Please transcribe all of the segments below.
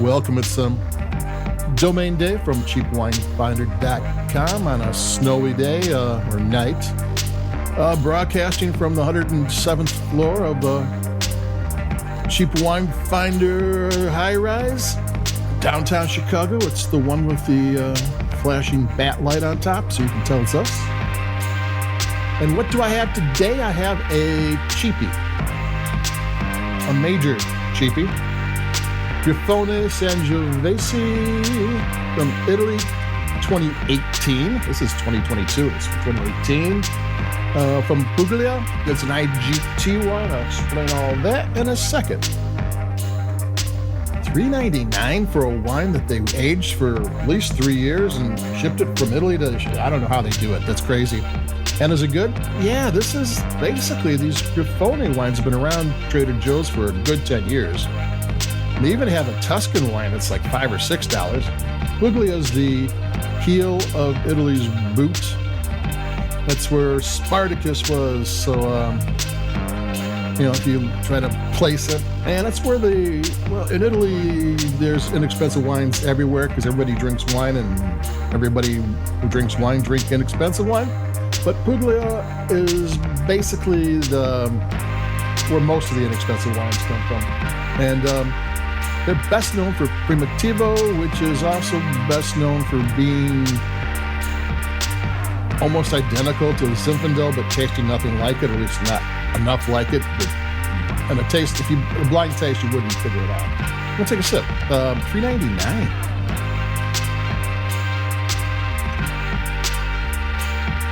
Welcome. It's Domain Day from cheapwinefinder.com on a snowy day or night. Broadcasting from the 107th floor of Cheap Wine Finder high-rise, downtown Chicago. It's the one with the flashing bat light on top, so you can tell it's us. And what do I have today? I have a cheapie, a major cheapie. Grifone Sangiovese from Italy, 2018. This is 2022. It's from 2018. From Puglia. It's an IGT wine. I'll explain all that in a second. $3.99 for a wine that they aged for at least 3 years and shipped it from Italy to... I don't know how they do it. That's crazy. And is it good? Yeah, this is basically... These Grifone wines have been around Trader Joe's for a good 10 years. They even have a Tuscan wine that's like $5 or $6. Puglia is the heel of Italy's boot. That's where Spartacus was. So, if you try to place it. And that's where in Italy, there's inexpensive wines everywhere because everybody drinks wine and everybody who drinks wine drink inexpensive wine. But Puglia is basically where most of the inexpensive wines come from. And they're best known for Primitivo, which is also best known for being almost identical to the Zinfandel, but tasting nothing like it, or at least not enough like it. And a taste, if you a blind taste, you wouldn't figure it out. I'm gonna take a sip. $3.99.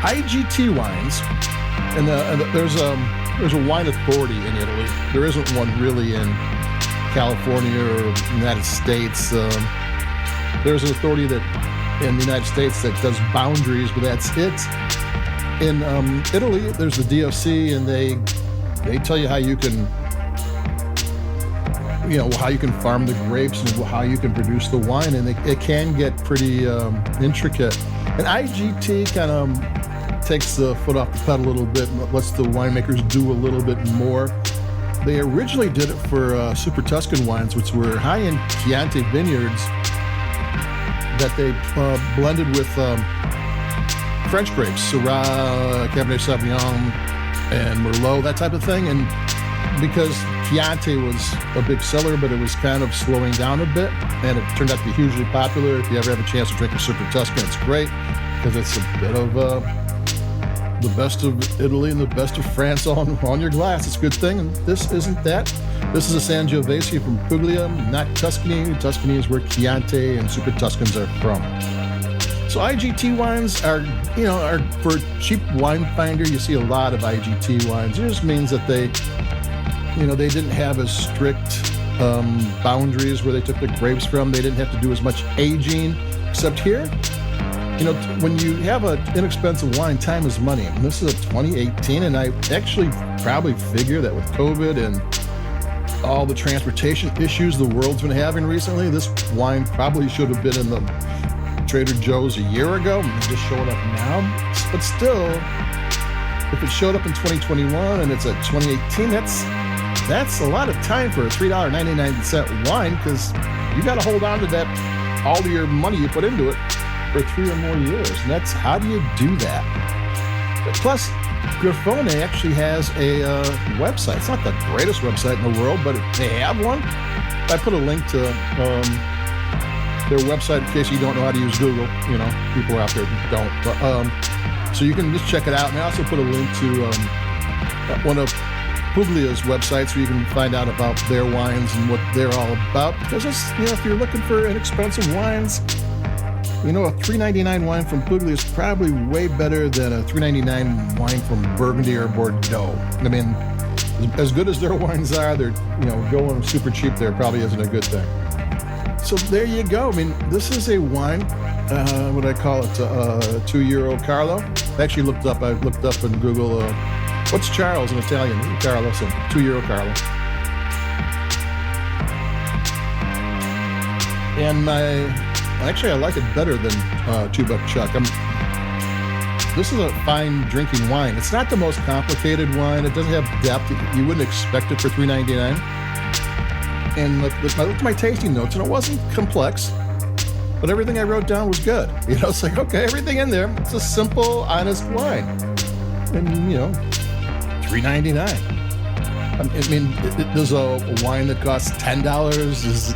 IGT wines, and there's a wine authority in Italy. There isn't one really in California or United States. There's an authority that in the United States that does boundaries, but that's it. In Italy, there's the DOC, and they tell you how you can, how you can farm the grapes and how you can produce the wine, and it can get pretty intricate. And IGT kind of takes the foot off the pedal a little bit and lets the winemakers do a little bit more. They originally did it for Super Tuscan wines, which were high-end Chianti vineyards that they blended with French grapes, Syrah, Cabernet Sauvignon, and Merlot, that type of thing. And because Chianti was a big seller, but it was kind of slowing down a bit, and it turned out to be hugely popular. If you ever have a chance to drink a Super Tuscan, it's great because it's a bit of the best of Italy and the best of France on your glass. It's a good thing, and this isn't that. This is a Sangiovese from Puglia, not Tuscany. Tuscany is where Chianti and Super Tuscans are from. So IGT wines are for cheap wine finder. You see a lot of IGT wines. It just means that they didn't have as strict boundaries where they took the grapes from. They didn't have to do as much aging, except here. When you have an inexpensive wine, time is money. And this is a 2018, and I actually probably figure that with COVID and all the transportation issues the world's been having recently, this wine probably should have been in the Trader Joe's a year ago, and just showing up now. But still, if it showed up in 2021 and it's a 2018, that's a lot of time for a $3.99 wine, because you got to hold on to that, all of your money you put into it, for 3 or more years. And that's, how do you do that? Plus, Grifone actually has a website. It's not the greatest website in the world, but they have one. I put a link to their website in case you don't know how to use Google. People out there don't. But, so you can just check it out. And I also put a link to one of Puglia's websites where you can find out about their wines and what they're all about. Because if you're looking for inexpensive wines, a $3.99 wine from Puglia is probably way better than a $3.99 wine from Burgundy or Bordeaux. I mean, as good as their wines are, they're going super cheap there probably isn't a good thing. So there you go. I mean, this is a wine. What I call it, €2 Carlo. I actually looked up in Google. What's Charles in Italian? Carlo, so €2 Carlo. And actually, I like it better than $2 Chuck. This is a fine drinking wine. It's not the most complicated wine. It doesn't have depth. You wouldn't expect it for $3.99. And I looked at my tasting notes, and it wasn't complex, but everything I wrote down was good. It's like, okay, everything in there. It's a simple, honest wine. And, $3.99. I mean, there's a wine that costs $10.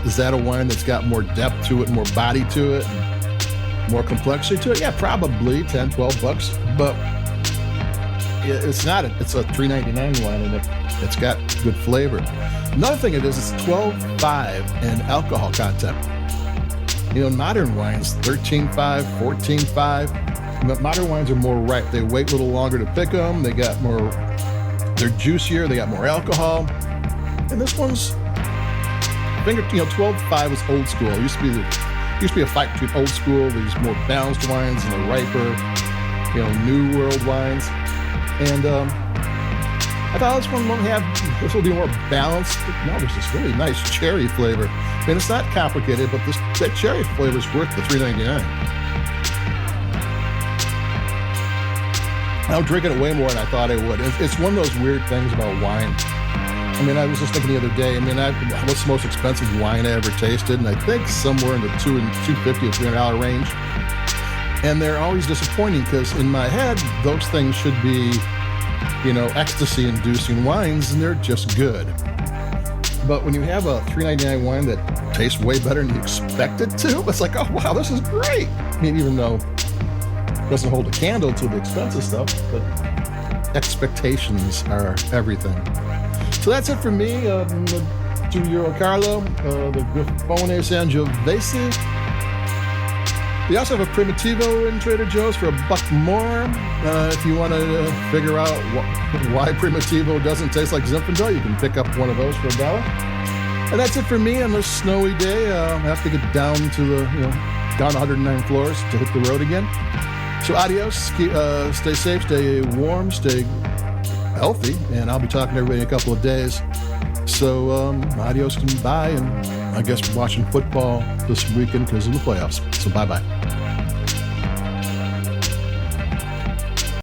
Is that a wine that's got more depth to it, more body to it, and more complexity to it? Yeah, probably $10, $12. But it's not. It's a $3.99 wine, and it's got good flavor. Another thing it is, it's 12.5 in alcohol content. Modern wines, 13.5, 14.5. But modern wines are more ripe. They wait a little longer to pick them. They're juicier. They got more alcohol. And this one's 12.5 is old school. It used to be a fight between old school, these more balanced wines, and the riper, new world wines. And I thought this will be more balanced. No, there's this really nice cherry flavor. I mean, it's not complicated, but that cherry flavor is worth the $3.99. I'll drink it way more than I thought I would. It's one of those weird things about wine. I mean, I was just thinking the other day, what's the most expensive wine I ever tasted? And I think somewhere in the $250 to $300 range. And they're always disappointing because in my head, those things should be, ecstasy-inducing wines, and they're just good. But when you have a $3.99 wine that tastes way better than you expect it to, it's like, oh, wow, this is great. I mean, even though it doesn't hold a candle to the expensive stuff, but expectations are everything. So that's it for me. The 2-year-old Carlo, the Grifone Sangiovese. We also have a Primitivo in Trader Joe's for $1 more. If you want to figure out why Primitivo doesn't taste like Zinfandel, you can pick up one of those for $1. And that's it for me on this snowy day. I have to get down to down 109 floors to hit the road again. So adios. Stay safe, stay warm, stay healthy, and I'll be talking to everybody in a couple of days. So adios and bye, and I guess watching football this weekend because of the playoffs. So bye-bye.